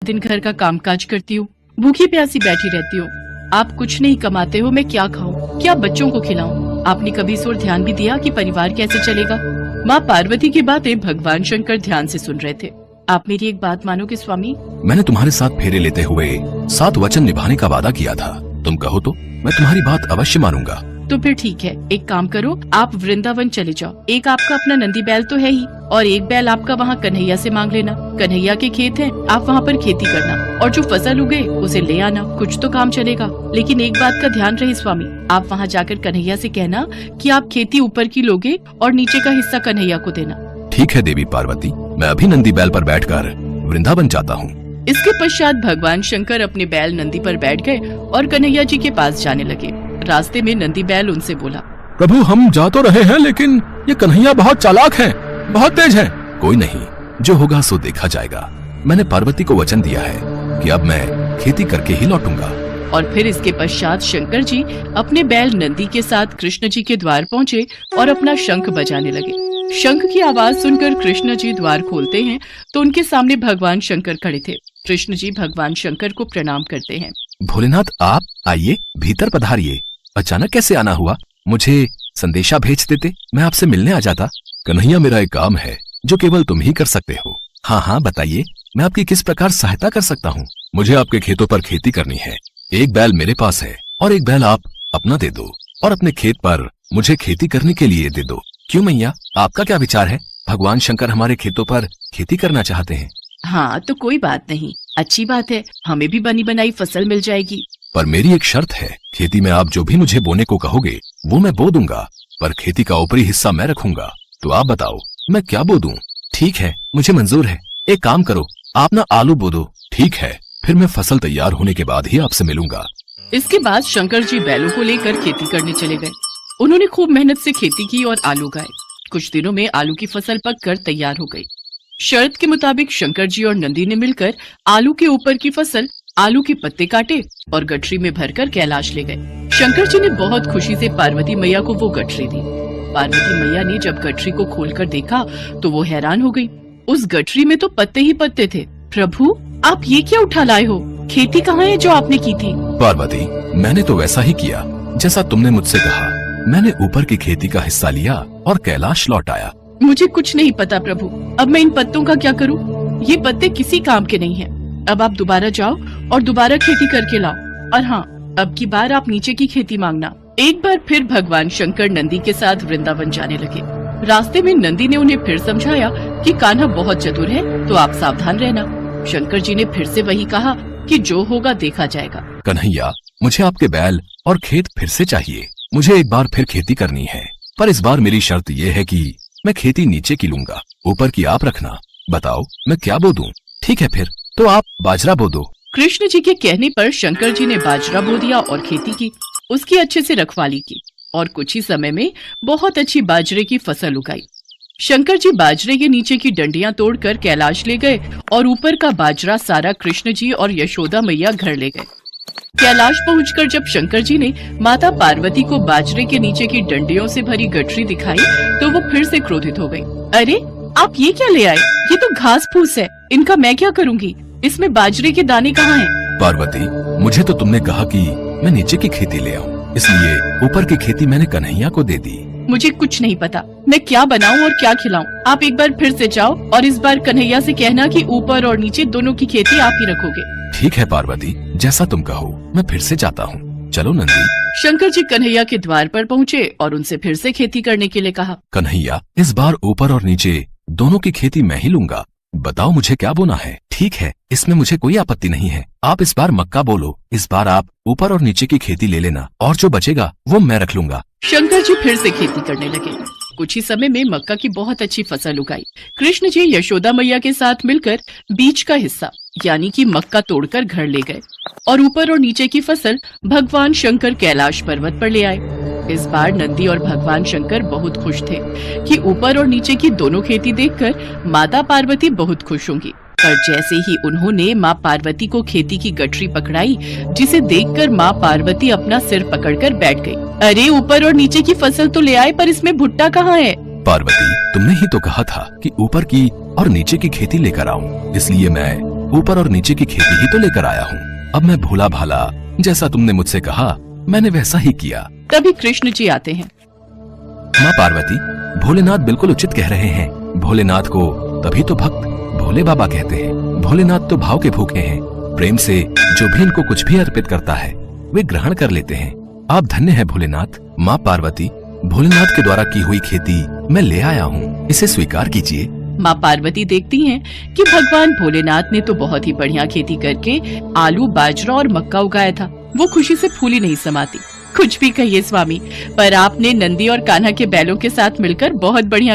दिन घर का कामकाज करती हूँ, भूखी प्यासी बैठी रहती हूँ। आप कुछ नहीं कमाते हो, मैं क्या खाऊं, क्या बच्चों को खिलाऊं? आपने कभी इस ओर ध्यान भी दिया कि परिवार कैसे चलेगा? माँ पार्वती की बातें भगवान शंकर ध्यान से सुन रहे थे। आप मेरी एक बात मानोगे स्वामी? मैंने तुम्हारे साथ फेरे लेते हुए 7 वचन निभाने का वादा किया था। तुम कहो तो मैं तुम्हारी बात अवश्य मानूंगा। तो फिर ठीक है, एक काम करो, आप वृंदावन चले जाओ। एक आपका अपना नंदी बैल तो है ही, और एक बैल आपका वहाँ कन्हैया से मांग लेना। कन्हैया के खेत हैं, आप वहाँ पर खेती करना, और जो फसल उगे उसे ले आना। कुछ तो काम चलेगा। लेकिन एक बात का ध्यान रहे स्वामी, आप वहाँ जाकर कन्हैया से कहना कि आप खेती ऊपर की लोगे और नीचे का हिस्सा कन्हैया को देना। ठीक है देवी पार्वती, मैं अभी नंदी बैल पर बैठकर वृंदावन जाता हूँ। इसके पश्चात भगवान शंकर अपने बैल नंदी पर बैठ गए और कन्हैया जी के पास जाने लगे। रास्ते में नंदी बैल उनसे बोला, प्रभु हम जा तो रहे हैं, लेकिन ये कन्हैया बहुत चालाक है, बहुत तेज है। कोई नहीं, जो होगा सो देखा जाएगा। मैंने पार्वती को वचन दिया है कि अब मैं खेती करके ही लौटूंगा। और फिर इसके पश्चात शंकर जी अपने बैल नंदी के साथ कृष्ण जी के द्वार पहुँचे और अपना शंख बजाने लगे। शंख की आवाज सुनकर कृष्ण जी द्वार खोलते हैं तो उनके सामने भगवान शंकर खड़े थे। कृष्ण जी भगवान शंकर को प्रणाम करते हैं। भोलेनाथ आप आइए, भीतर पधारिए। अचानक कैसे आना हुआ? मुझे संदेशा भेज देते, मैं आपसे मिलने आ जाता। कन्हैया मेरा एक काम है जो केवल तुम ही कर सकते हो। हाँ हाँ बताइए, मैं आपकी किस प्रकार सहायता कर सकता हूँ? मुझे आपके खेतों पर खेती करनी है। एक बैल मेरे पास है और एक बैल आप अपना दे दो, और अपने खेत पर मुझे खेती करने के लिए दे दो। क्यों मैया, आपका क्या विचार है? भगवान शंकर हमारे खेतों पर खेती करना चाहते हैं। हाँ तो कोई बात नहीं, अच्छी बात है, हमें भी बनी बनाई फसल मिल जाएगी। पर मेरी एक शर्त है, खेती में आप जो भी मुझे बोने को कहोगे वो मैं बो दूंगा, पर खेती का ऊपरी हिस्सा मैं रखूंगा। तो आप बताओ मैं क्या बो दूं? ठीक है, मुझे मंजूर है। एक काम करो, आप ना आलू बो दो। ठीक है, फिर मैं फसल तैयार होने के बाद ही आपसे मिलूंगा। इसके बाद शंकर जी बैलों को लेकर खेती करने चले गए। उन्होंने खूब मेहनत से खेती की और आलू उगाए। कुछ दिनों में आलू की फसल पककर तैयार हो गई। शर्त के मुताबिक शंकर जी और नंदी ने मिलकर आलू के ऊपर की फसल, आलू के पत्ते काटे और गठरी में भरकर कैलाश ले गए। शंकर जी ने बहुत खुशी से पार्वती मैया को वो गठरी दी। पार्वती मैया ने जब गठरी को खोलकर देखा तो वो हैरान हो गई। उस गठरी में तो पत्ते ही पत्ते थे। प्रभु आप ये क्या उठा लाए हो? खेती कहाँ है जो आपने की थी? पार्वती मैंने तो वैसा ही किया जैसा तुमने मुझसे कहा। मैंने ऊपर की खेती का हिस्सा लिया और कैलाश लौट आया। मुझे कुछ नहीं पता प्रभु, अब मैं इन पत्तों का क्या करूं? ये पत्ते किसी काम के नहीं हैं। अब आप दोबारा जाओ और दोबारा खेती करके लाओ। और हाँ, अब की बार आप नीचे की खेती मांगना। एक बार फिर भगवान शंकर नंदी के साथ वृंदावन जाने लगे। रास्ते में नंदी ने उन्हें फिर समझाया कि कान्हा बहुत चतुर है, तो आप सावधान रहना। शंकर जी ने फिर से वही कहा कि जो होगा देखा जाएगा। कन्हैया मुझे आपके बैल और खेत फिर से चाहिए। मुझे एक बार फिर खेती करनी है, पर इस बार मेरी शर्त ये है कि मैं खेती नीचे की लूंगा, ऊपर की आप रखना। बताओ मैं क्या बो दूं? ठीक है फिर तो आप बाजरा बो दो। कृष्ण जी के कहने पर शंकर जी ने बाजरा बो दिया और खेती की। उसकी अच्छे से रखवाली की और कुछ ही समय में बहुत अच्छी बाजरे की फसल उगाई। शंकर जी बाजरे के नीचे की डंडियां तोड़कर कैलाश ले गए और ऊपर का बाजरा सारा कृष्ण जी और यशोदा मैया घर ले गए। कैलाश पहुंचकर जब शंकर जी ने माता पार्वती को बाजरे के नीचे की डंडियों से भरी गठरी दिखाई तो वो फिर से क्रोधित हो गई। अरे आप ये क्या ले आए? ये तो घास फूस है, इनका मैं क्या करूंगी? इसमें बाजरे के दाने कहाँ हैं? पार्वती मुझे तो तुमने कहा कि मैं नीचे की खेती ले आऊं, इसलिए ऊपर की खेती मैंने कन्हैया को दे दी। मुझे कुछ नहीं पता, मैं क्या बनाऊं और क्या खिलाऊं। आप एक बार फिर से जाओ और इस बार कन्हैया से कहना कि ऊपर और नीचे दोनों की खेती आप ही रखोगे। ठीक है पार्वती, जैसा तुम कहो, मैं फिर से जाता हूँ। चलो नंदी। शंकर जी कन्हैया के द्वार पर पहुँचे और उनसे फिर से खेती करने के लिए कहा। कन्हैया इस बार ऊपर और नीचे दोनों की खेती मैं ही लूंगा। बताओ मुझे क्या बोना है? ठीक है, इसमें मुझे कोई आपत्ति नहीं है। आप इस बार मक्का बोलो। इस बार आप ऊपर और नीचे की खेती ले लेना और जो बचेगा वो मैं रख लूंगा। शंकर जी फिर से खेती करने लगे। कुछ ही समय में मक्का की बहुत अच्छी फसल उगाई। कृष्ण जी यशोदा मैया के साथ मिलकर बीज का हिस्सा यानी कि मक्का तोड़कर घर ले गए और ऊपर और नीचे की फसल भगवान शंकर कैलाश पर्वत पर ले आए। इस बार नंदी और भगवान शंकर बहुत खुश थे कि ऊपर और नीचे की दोनों खेती देखकर माता पार्वती बहुत खुश होंगी। पर जैसे ही उन्होंने माँ पार्वती को खेती की गठरी पकड़ाई, जिसे देखकर माँ पार्वती अपना सिर पकड़कर बैठ गई। अरे ऊपर और नीचे की फसल तो ले आए, पर इसमें भुट्टा कहाँ है? पार्वती तुमने ही तो कहा था कि ऊपर की और नीचे की खेती लेकर आऊं, इसलिए मैं ऊपर और नीचे की खेती ही तो लेकर आया हूँ। अब मैं भूला भाला, जैसा तुमने मुझसे कहा मैंने वैसा ही किया। तभी कृष्ण जी आते हैं। माँ पार्वती, भोलेनाथ बिल्कुल उचित कह रहे हैं। भोलेनाथ को तभी तो भक्त भोले बाबा कहते हैं। भोलेनाथ तो भाव के भूखे हैं। प्रेम से जो भी इनको कुछ भी अर्पित करता है वे ग्रहण कर लेते हैं। आप धन्य हैं भोलेनाथ। माँ पार्वती, भोलेनाथ के द्वारा की हुई खेती मैं ले आया हूँ, इसे स्वीकार कीजिए। माँ पार्वती देखती हैं कि भगवान भोलेनाथ ने तो बहुत ही बढ़िया खेती करके आलू, बाजरा और मक्का उगाया था। वो खुशी से फूली नहीं समाती। कुछ भी कहिए स्वामी, पर आपने नंदी और कान्हा के बैलों के साथ मिलकर बहुत बढ़िया